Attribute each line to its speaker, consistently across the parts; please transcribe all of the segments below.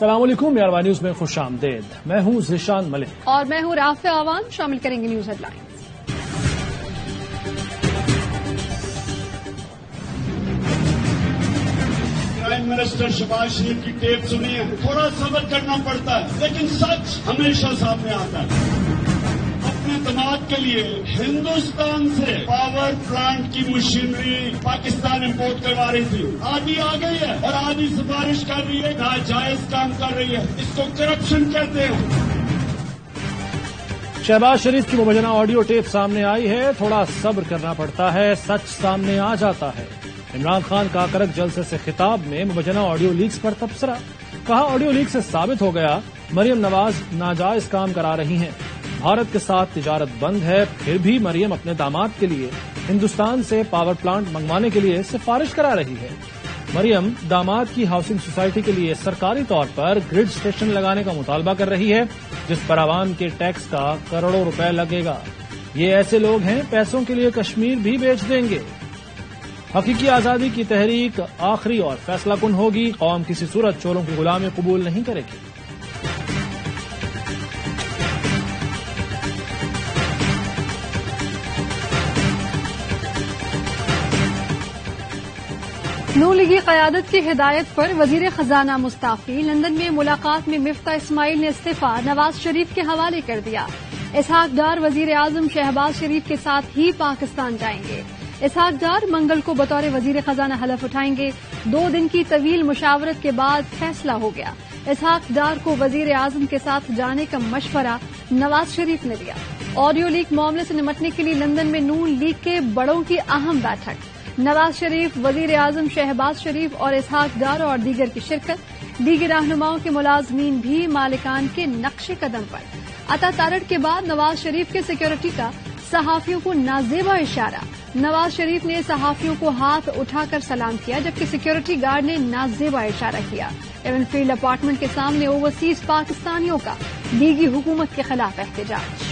Speaker 1: السلام علیکم، یاروا نیوز میں خوش آمدید۔ میں ہوں ذیشان ملک
Speaker 2: اور میں ہوں رافع عوان۔ شامل کریں گے news head lines.
Speaker 3: Prime minister Shahbaz شریف کی ٹیپ سنی ہے، تھوڑا صبر کرنا پڑتا ہے لیکن سچ ہمیشہ سامنے آتا ہے۔ اپنے دماغ کے لیے ہندوستان سے پاور پلانٹ کی مشینری پاکستان امپورٹ کروا رہی تھی، آدھی آ گئی ہے اور آدھی سفارش کر رہی ہے، ناجائز کام کر رہی ہے، اس کو کرپشن کہتے ہیں۔
Speaker 1: شہباز شریف کی مبینہ آڈیو ٹیپ سامنے آئی ہے، تھوڑا صبر کرنا پڑتا ہے، سچ سامنے آ جاتا ہے۔ عمران خان کا کرک جلسے سے خطاب میں مبینہ آڈیو لیکس پر تبصرہ، کہا آڈیو لیک سے ثابت ہو گیا مریم نواز ناجائز کام کرا رہی ہیں، بھارت کے ساتھ تجارت بند ہے، پھر بھی مریم اپنے داماد کے لیے ہندوستان سے پاور پلانٹ منگوانے کے لیے سفارش کرا رہی ہے۔ مریم داماد کی ہاؤسنگ سوسائٹی کے لیے سرکاری طور پر گرڈ اسٹیشن لگانے کا مطالبہ کر رہی ہے، جس پر عوام کے ٹیکس کا کروڑوں روپے لگے گا۔ یہ ایسے لوگ ہیں پیسوں کے لیے کشمیر بھی بیچ دیں گے۔ حقیقی آزادی کی تحریک آخری اور فیصلہ کن ہوگی، قوم کسی صورت چوروں کی غلامی قبول نہیں کرے گی۔
Speaker 2: نون لیگی قیادت کی ہدایت پر وزیر خزانہ مستعفی، لندن میں ملاقات میں مفتاح اسماعیل نے استعفی نواز شریف کے حوالے کر دیا۔ اسحاق ڈار وزیر اعظم شہباز شریف کے ساتھ ہی پاکستان جائیں گے۔ اسحاق ڈار منگل کو بطور وزیر خزانہ حلف اٹھائیں گے۔ 2 دن کی طویل مشاورت کے بعد فیصلہ ہو گیا۔ اسحاق ڈار کو وزیر اعظم کے ساتھ جانے کا مشورہ نواز شریف نے دیا۔ آڈیو لیک معاملے سے نمٹنے کے لیے لندن میں نون لیگ کے بڑوں کی اہم بیٹھک، نواز شریف، وزیر اعظم شہباز شریف اور اسحاق ڈار اور دیگر کی شرکت۔ دیگر رہنماؤں کے ملازمین بھی مالکان کے نقش قدم پر۔ عطا تارڑ کے بعد نواز شریف کے سیکورٹی کا صحافیوں کو نازیبا اشارہ، نواز شریف نے صحافیوں کو ہاتھ اٹھا کر سلام کیا، جبکہ سیکورٹی گارڈ نے نازیبا اشارہ کیا۔ ایون فیلڈ اپارٹمنٹ کے سامنے اوورسیز پاکستانیوں کا لیگی حکومت کے خلاف احتجاج۔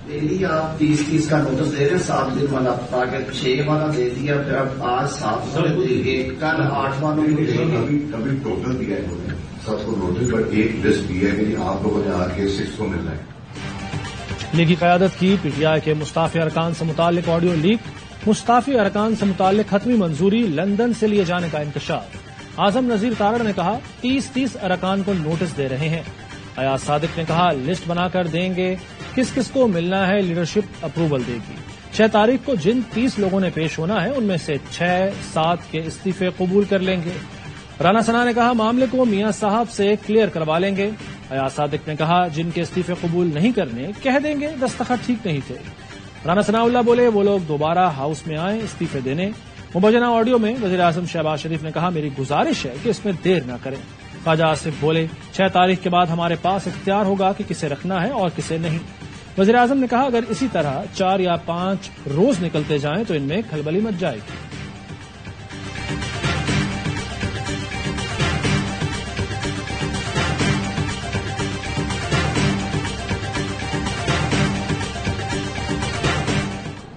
Speaker 4: ڈیلی آپ 30 کا نوٹس دے رہے ہیں، 7 دن والا تاکہ 6 والا دے دیا، پھر اب آج 7 دے گئے، کل 8 والوں کو دیں گے۔
Speaker 5: کبھی ٹوٹل دیا ہے انہوں نے سب کو نوٹس، پر ایک لسٹ دی ہے کہ آپ لوگوں نے آ کے 6 کو ملنا ہے۔
Speaker 1: لیگی قیادت کی پی ٹی آئی کے مستعفی ارکان سے متعلق آڈیو لیک، مستعفی ارکان سے متعلق حتمی منظوری لندن سے لیے جانے کا انکشاف۔ اعظم نذیر تارڑ نے کہا 30 ارکان کو نوٹس دے رہے ہیں۔ ایاز صادق نے کہا لسٹ بنا کر دیں گے، کس کس کو ملنا ہے لیڈرشپ اپروول دے گی۔ 6 تاریخ کو جن 30 لوگوں نے پیش ہونا ہے ان میں سے 6-7 کے استعفے قبول کر لیں گے۔ رانا ثنا نے کہا معاملے کو میاں صاحب سے کلیئر کروا لیں گے۔ ایاز صادق نے کہا جن کے استعفے قبول نہیں کرنے کہہ دیں گے دستخط ٹھیک نہیں تھے۔ رانا ثناء اللہ بولے وہ لوگ دوبارہ ہاؤس میں آئیں استعفے دینے۔ مبینہ آڈیو میں وزیر اعظم شہباز شریف نے کہا میری گزارش ہے کہ اس میں دیر نہ کریں۔ خواجہ آصف بولے 6 تاریخ کے بعد ہمارے پاس اختیار ہوگا کہ کسے رکھنا ہے اور کسے نہیں۔ وزیر اعظم نے کہا اگر اسی طرح 4 یا 5 روز نکلتے جائیں تو ان میں کھلبلی مچ جائے گی۔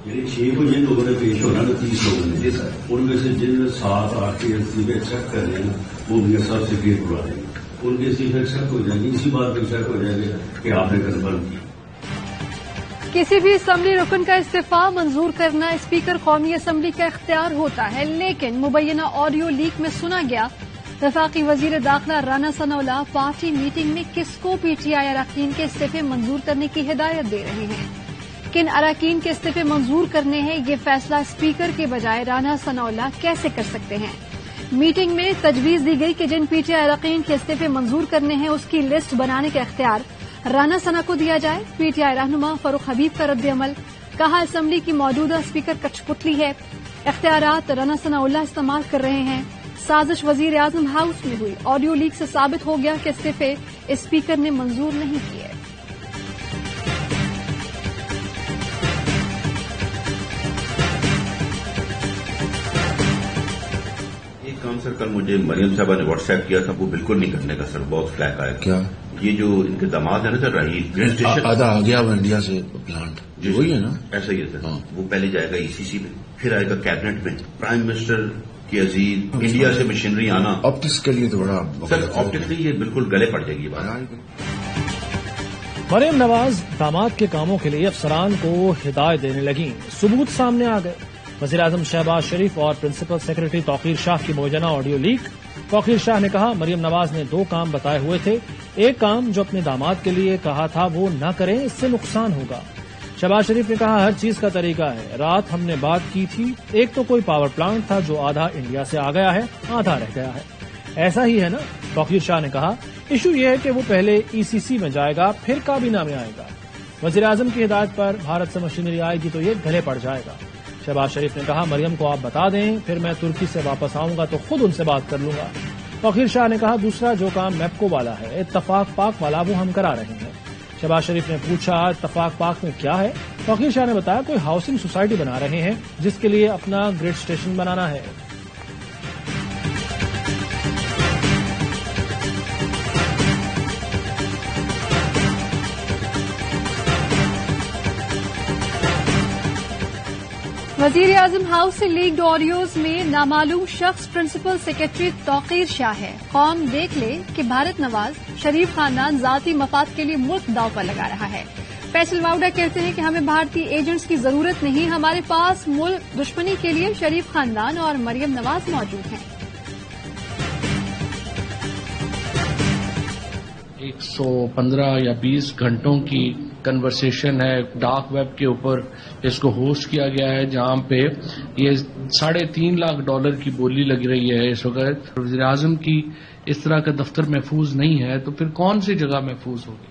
Speaker 6: یعنی 6 کو جن لوگوں نے پیش ہونا تو 30 لوگوں نے، ان میں سے جن 7-8 کے استعفے ایکسپٹ کر رہے ہیں وہ میاں صاحب سے کلیئر کروا دیں گے، ان کے استعفے ایکسپٹ ہو جائیں گے، اسی بات پہ ایکسپٹ ہو جائیں گے کہ آپ نے کنفرم کیا۔
Speaker 2: کسی بھی اسمبلی رکن کا استعفی منظور کرنا اسپیکر قومی اسمبلی کا اختیار ہوتا ہے، لیکن مبینہ آڈیو لیک میں سنا گیا وفاقی وزیر داخلہ رانا ثناء اللہ پارٹی میٹنگ میں کس کو پی ٹی آئی اراکین کے استعفے منظور کرنے کی ہدایت دے رہے ہیں۔ کن اراکین کے استعفے منظور کرنے ہیں یہ فیصلہ اسپیکر کے بجائے رانا ثناء اللہ کیسے کر سکتے ہیں؟ میٹنگ میں تجویز دی گئی کہ جن پی ٹی آئی اراکین کے استعفے منظور کرنے ہیں اس کی لسٹ بنانے کا اختیار رانا ثنا کو دیا جائے۔ پی ٹی آئی رہنما فاروق حبیب کا رد عمل، کہا اسمبلی کی موجودہ اسپیکر کچھ پتلی ہے، اختیارات رانا ثناء اللہ استعمال کر رہے ہیں۔ سازش وزیر اعظم ہاؤس میں ہوئی، آڈیو لیک سے ثابت ہو گیا کہ استعفے اسپیکر نے منظور نہیں کیے۔
Speaker 7: ایک کام سر کل مجھے مریم صاحبہ نے واٹس ایپ کیا تھا، وہ بالکل نہیں کرنے کا سر، بہت فلیک آیا۔
Speaker 5: کیا
Speaker 7: یہ جو ان کے داماد ہے نا سر راہیل گرین اسٹیشن
Speaker 8: آدھا آ گیا وہ انڈیا سے پلانٹ
Speaker 7: جی
Speaker 8: وہی ہے نا
Speaker 7: ایسا ہی ہے سر وہ پہلے جائے گا ECC میں پھر آئے گا کیبنٹ میں پرائم منسٹر کی عزیز انڈیا سے مشینری آنا
Speaker 8: آپٹکس کے لیے تو بڑا
Speaker 7: سر آپٹکلی یہ بالکل گلے پڑ جائے گی بات.
Speaker 1: مریم نواز داماد کے کاموں کے لیے افسران کو ہدایت دینے لگیں ثبوت سامنے آ گئے. وزیراعظم شہباز شریف اور پرنسپل سیکرٹری توقیر شاہ کی مبینہ آڈیو لیک. توقیر شاہ نے کہا مریم نواز نے 2 کام بتائے ہوئے تھے. ایک کام جو اپنے داماد کے لیے کہا تھا وہ نہ کریں اس سے نقصان ہوگا. شہباز شریف نے کہا ہر چیز کا طریقہ ہے. رات ہم نے بات کی تھی. ایک تو کوئی پاور پلانٹ تھا جو آدھا انڈیا سے آ گیا ہے آدھا رہ گیا ہے. ایسا ہی ہے نا. توقیر شاہ نے کہا ایشو یہ ہے کہ وہ پہلے ECC میں جائے گا پھر کابینہ میں آئے گا. وزیراعظم کی ہدایت پر بھارت سے مشینری آئے گی تو یہ گلے پڑ جائے گا. شہباز شریف نے کہا مریم کو آپ بتا دیں پھر میں ترکی سے واپس آؤں گا تو خود ان سے بات کر لوں گا. توقیر شاہ نے کہا دوسرا جو کام میپکو والا ہے اتفاق پاک والا وہ ہم کرا رہے ہیں. شہباز شریف نے پوچھا اتفاق پاک میں کیا ہے. توقیر شاہ نے بتایا کوئی ہاؤسنگ سوسائٹی بنا رہے ہیں جس کے لیے اپنا گریڈ اسٹیشن بنانا ہے.
Speaker 2: وزیر اعظم ہاؤس سے لیکڈ آڈیوز میں نامعلوم شخص پرنسپل سیکرٹری توقیر شاہ ہے. قوم دیکھ لے کہ بھارت نواز شریف خاندان ذاتی مفاد کے لیے ملک داؤ پر لگا رہا ہے. فیصل واؤڈا کہتے ہیں کہ ہمیں بھارتی ایجنٹس کی ضرورت نہیں. ہمارے پاس ملک دشمنی کے لیے شریف خاندان اور مریم نواز موجود ہیں.
Speaker 9: 115 یا 20 گھنٹوں کی کنورسیشن ہے ڈارک ویب کے اوپر اس کو ہوسٹ کیا گیا ہے جہاں پہ یہ $3.5 لاکھ کی بولی لگ رہی ہے. اس وقت وزیر اعظم کی اس طرح کا دفتر محفوظ نہیں ہے تو پھر کون سی جگہ محفوظ ہوگی.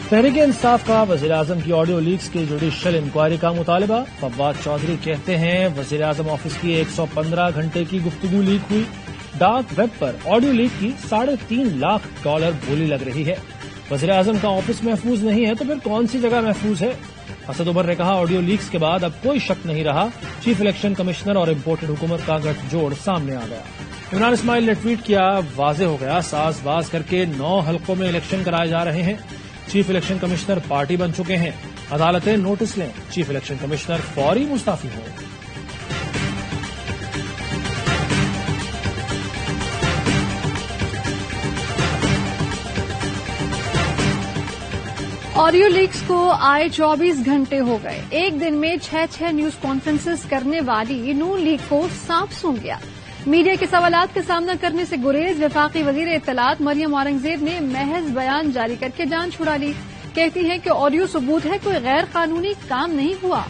Speaker 1: تحریک انصاف کا وزیر اعظم کی آڈیو لیکس کی جوڈیشل انکوائری کا مطالبہ. فواد چودھری کہتے ہیں وزیر اعظم آفس کی 115 گھنٹے کی گفتگو لیک ہوئی. ڈارک ویب پر آڈیو لیک کی $3.5 لاکھ بولی لگ رہی ہے. وزیر اعظم کا آفس محفوظ نہیں ہے تو پھر کون سی جگہ محفوظ ہے. اسد عمر نے کہا آڈیو لیکس کے بعد اب کوئی شک نہیں رہا. چیف الیکشن کمشنر اور امپورٹڈ حکومت کا گٹھ جوڑ سامنے آ گیا. عمران اسماعیل نے ٹویٹ کیا واضح ہو گیا ساز باز کر کے 9 حلقوں میں الیکشن کرائے جا رہے ہیں. چیف الیکشن کمشنر پارٹی بن چکے ہیں. عدالتیں نوٹس لیں چیف الیکشن کمشنر فوری مستعفی ہوں.
Speaker 2: آڈیو لیکس کو آئے 24 گھنٹے ہو گئے. ایک دن میں 6 نیوز کانفرنسز کرنے والی نون لیگ کو سانپ سونگ گیا. میڈیا کے سوالات کا سامنا کرنے سے گریز. وفاقی وزیر اطلاعات مریم اورنگزیب نے محض بیان جاری کر کے جان چھڑا لی. کہتی ہیں کہ آڈیو ثبوت ہے کوئی غیر قانونی کام نہیں ہوا.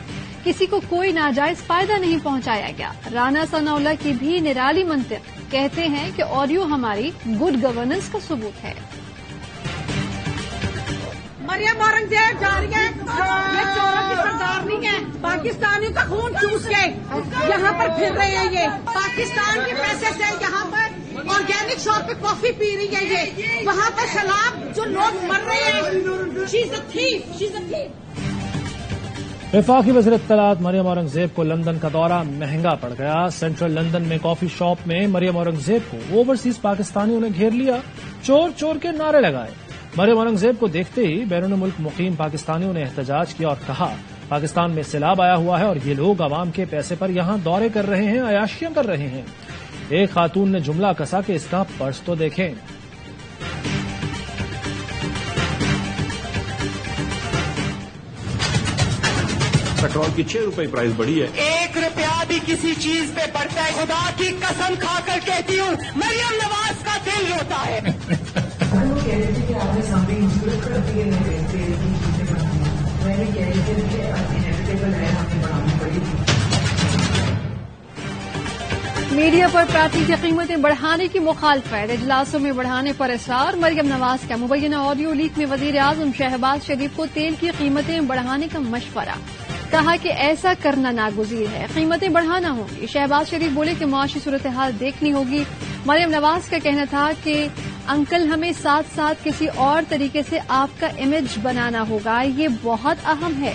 Speaker 2: کسی کو کوئی ناجائز فائدہ نہیں پہنچایا گیا. رانا ثناءاللہ کی بھی نرالی منطق. کہتے ہیں کہ آڈیو ہماری گڈ گورننس کا ثبوت ہے.
Speaker 10: مریم اورنگزیب جا رہی ہے یہ چوروں کی سردارنی ہے. پاکستانیوں کا خون چوس کے یہاں پر پھر رہے ہیں. یہ پاکستان کے پیسے سے یہاں پر آرگینک شاپ پہ کافی پی رہی ہے. یہ وہاں پر شراب جو لوگ مر رہے ہیں. شی از اے تھیف. شی از اے تھیف.
Speaker 1: وفاقی وزیر اطلاعات مریم اورنگزیب کو لندن کا دورہ مہنگا پڑ گیا. سینٹرل لندن میں کافی شاپ میں مریم اورنگزیب کو اوورسیز پاکستانیوں نے گھیر لیا. چور چور کے نعرے لگائے. مریم اورنگزیب کو دیکھتے ہی بیرون ملک مقیم پاکستانیوں نے احتجاج کیا اور کہا پاکستان میں سیلاب آیا ہوا ہے اور یہ لوگ عوام کے پیسے پر یہاں دورے کر رہے ہیں عیاشیاں کر رہے ہیں. ایک خاتون نے جملہ کسا کہ اس کا پرس تو دیکھیں.
Speaker 11: پیٹرول کی 6 روپے پرائز بڑھی ہے.
Speaker 10: 1 روپیہ بھی کسی چیز پہ بڑھتا ہے. خدا کی قسم کھا کر کہتی ہوں مریم نواز کا دل روتا ہے.
Speaker 2: میڈیا پر پیٹرول کی قیمتیں بڑھانے کی مخالفت. اجلاسوں میں بڑھانے پر اصرار. مریم نواز کا مبینہ آڈیو لیک میں وزیر اعظم شہباز شریف کو تیل کی قیمتیں بڑھانے کا مشورہ. کہا کہ ایسا کرنا ناگزیر ہے. قیمتیں بڑھانا ہوں گی. شہباز شریف بولے کہ معاشی صورتحال دیکھنی ہوگی. مریم نواز کا کہنا تھا کہ انکل ہمیں ساتھ ساتھ کسی اور طریقے سے آپ کا امیج بنانا ہوگا. یہ بہت اہم ہے.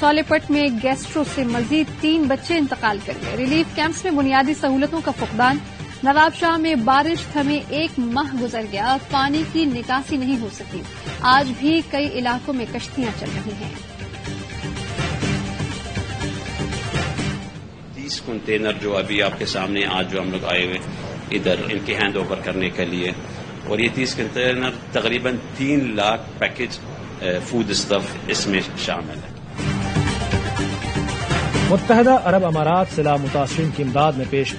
Speaker 2: سولیپٹ میں گیسٹرو سے مزید 3 بچے انتقال کر گئے. ریلیف کیمپس میں بنیادی سہولتوں کا فقدان. نواب شاہ میں بارش تھمے 1 ماہ گزر گیا, پانی کی نکاسی نہیں ہو سکی. آج بھی کئی علاقوں میں کشتیاں چل رہی ہیں.
Speaker 12: 30 کنٹینر جو ابھی آپ کے سامنے آج جو ہم لوگ آئے ہوئے ادھر ان کے ہینڈ اوور کرنے کے لیے, اور یہ 30 کنٹینر تقریباً 3 لاکھ پیکج فوڈ اسٹف اس میں شامل ہے.
Speaker 1: متحدہ عرب امارات سیلاب متاثرین کی امداد میں پیش.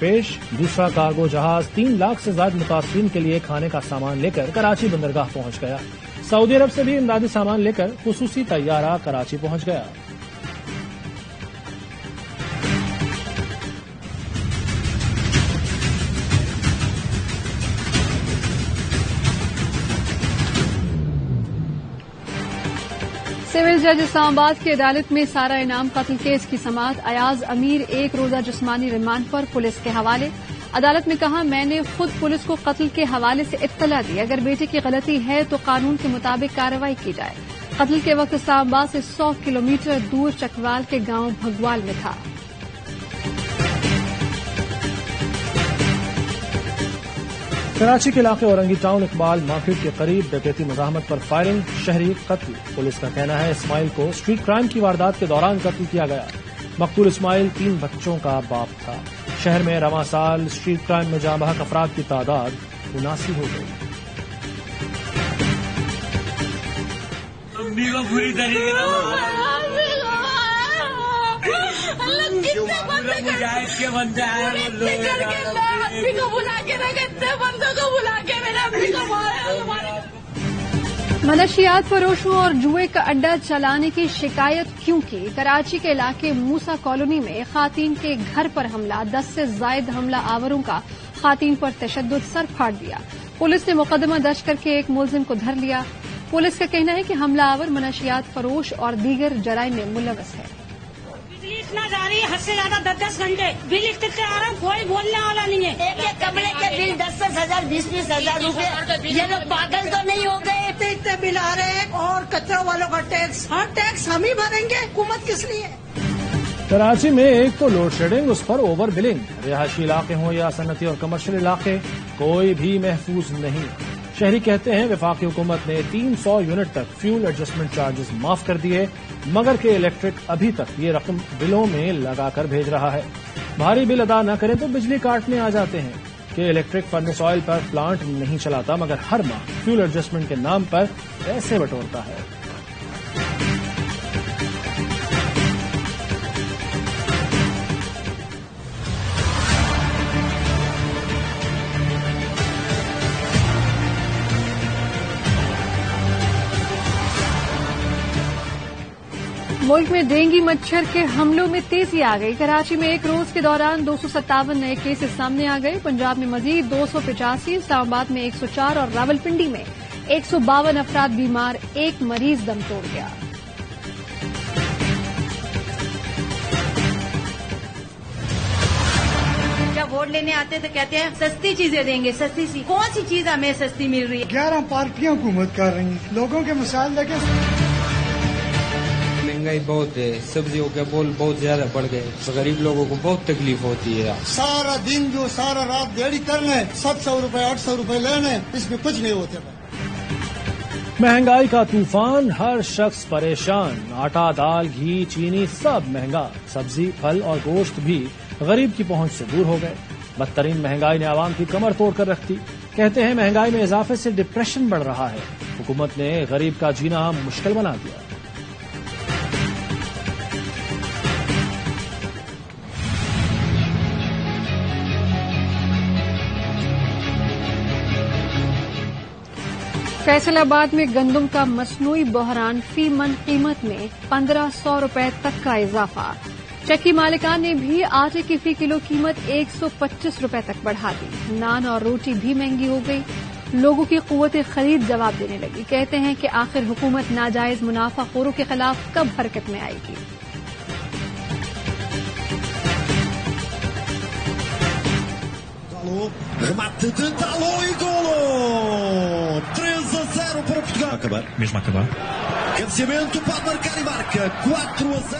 Speaker 1: دوسرا کارگو جہاز 3 لاکھ سے زائد متاثرین کے لیے کھانے کا سامان لے کر کراچی بندرگاہ پہنچ گیا. سعودی عرب سے بھی امدادی سامان لے کر خصوصی طیارہ کراچی پہنچ گیا.
Speaker 2: سول جج اسلام آباد کی عدالت میں سارا انعام قتل کیس کی سماعت. ایاز امیر 1 روزہ جسمانی ریمانڈ پر پولیس کے حوالے. عدالت نے کہا, میں نے خود پولیس کو قتل کے حوالے سے اطلاع دی. اگر بیٹے کی غلطی ہے تو قانون کے مطابق کارروائی کی جائے. قتل کے وقت اسلام آباد سے 100 کلومیٹر دور چکوال کے گاؤں بھگوال میں تھا.
Speaker 1: کراچی کے علاقے اورنگی ٹاؤن اقبال مارکیٹ کے قریب ڈکیتی مزاحمت پر فائرنگ, شہری قتل. پولیس کا کہنا ہے اسماعیل کو اسٹریٹ کرائم کی واردات کے دوران قتل کیا گیا. مقتول اسماعیل 3 بچوں کا باپ تھا. شہر میں رواں سال اسٹریٹ کرائم میں جاں بحق افراد کی تعداد 79 ہو گئی.
Speaker 2: منشیات فروشوں اور جوئے کا اڈہ چلانے کی شکایت کیوں کی؟ کراچی کے علاقے موسا کالونی میں خواتین کے گھر پر حملہ. 10 سے زائد حملہ آوروں کا خواتین پر تشدد سر پھاڑ دیا. پولیس نے مقدمہ درج کر کے ایک ملزم کو دھر لیا. پولیس کا کہنا ہے کہ حملہ آور منشیات فروش اور دیگر جرائم میں ملوث ہے.
Speaker 13: بجلی اتنا جا رہی ہے حد سے زیادہ 10 گھنٹے بل اتنے آ رہا ہے, کوئی بولنے والا نہیں ہے.
Speaker 10: ایک کمرے کے بل 10 ہزار 20 ہزار روپے. یہ لوگ پاگل تو نہیں ہو گئے؟ اتنے بل آ رہے ہیں. اور کچروں والوں کا ٹیکس, ہر ٹیکس ہم ہی بھریں گے. حکومت کس لیے؟
Speaker 1: کراچی میں ایک تو لوڈ شیڈنگ, اس پر اوور بلنگ. رہائشی علاقے ہوں یا صنعتی اور کمرشل علاقے, کوئی بھی محفوظ نہیں. شہری کہتے ہیں وفاقی حکومت نے 300 یونٹ تک فیول ایڈجسٹمنٹ چارجز معاف کر دیے, مگر کہ الیکٹرک ابھی تک یہ رقم بلوں میں لگا کر بھیج رہا ہے. بھاری بل ادا نہ کریں تو بجلی کاٹنے آ جاتے ہیں کہ الیکٹرک فرنس آئل پر پلانٹ نہیں چلاتا, مگر ہر ماہ فیول ایڈجسٹمنٹ کے نام پر پیسے بٹورتا ہے.
Speaker 2: ملک میں ڈینگی مچھر کے حملوں میں تیزی آ گئی. کراچی میں ایک روز کے دوران 257 نئے کیسز سامنے آ گئے. پنجاب میں مزید 285, اسلام آباد میں 104 اور راولپنڈی میں 152 افراد بیمار. ایک مریض دم توڑ گیا.
Speaker 14: جب ووٹ لینے آتے تو کہتے ہیں سستی چیزیں دیں گے, سستی سی. کون سی چیز ہمیں سستی مل رہی ہے؟
Speaker 15: 11 پارٹیاں حکومت کر رہی ہیں. لوگوں کے مسائل دیکھیں.
Speaker 16: مہنگائی بہت ہے, سبزیوں کے بول بہت زیادہ بڑھ گئے, غریب لوگوں کو بہت تکلیف ہوتی ہے.
Speaker 15: سارا دن جو سارا رات دیہڑی کرنا ہے, 700 روپے 800 روپے لینے, اس میں کچھ نہیں ہوتے.
Speaker 1: مہنگائی کا طوفان, ہر شخص پریشان. آٹا, دال, گھی, چینی سب مہنگا. سبزی, پھل اور گوشت بھی غریب کی پہنچ سے دور ہو گئے. بدترین مہنگائی نے عوام کی کمر توڑ کر رکھ دی. کہتے ہیں مہنگائی میں اضافے سے ڈپریشن بڑھ رہا ہے. حکومت نے غریب کا جینا مشکل بنا دیا.
Speaker 2: فیصل آباد میں گندم کا مصنوعی بحران, فی من قیمت میں 1500 روپے تک کا اضافہ. چکی مالکان نے بھی آٹے کی فی کلو قیمت 125 روپے تک بڑھا دی. نان اور روٹی بھی مہنگی ہو گئی. لوگوں کی قوت خرید جواب دینے لگی. کہتے ہیں کہ آخر حکومت ناجائز منافع خوروں کے خلاف کب حرکت میں آئے گی.
Speaker 17: Remate de Dalot e golo! 3-0 claro para Portugal. Acabar, mesmo acabar. Cabeceamento pode marcar e marca 4-0.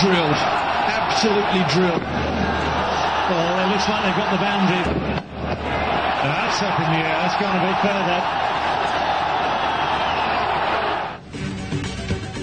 Speaker 18: Drilled, absolutely drilled. Oh, it looks like they've got the boundary. That's up in the air. That's gone a bit further.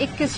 Speaker 2: 21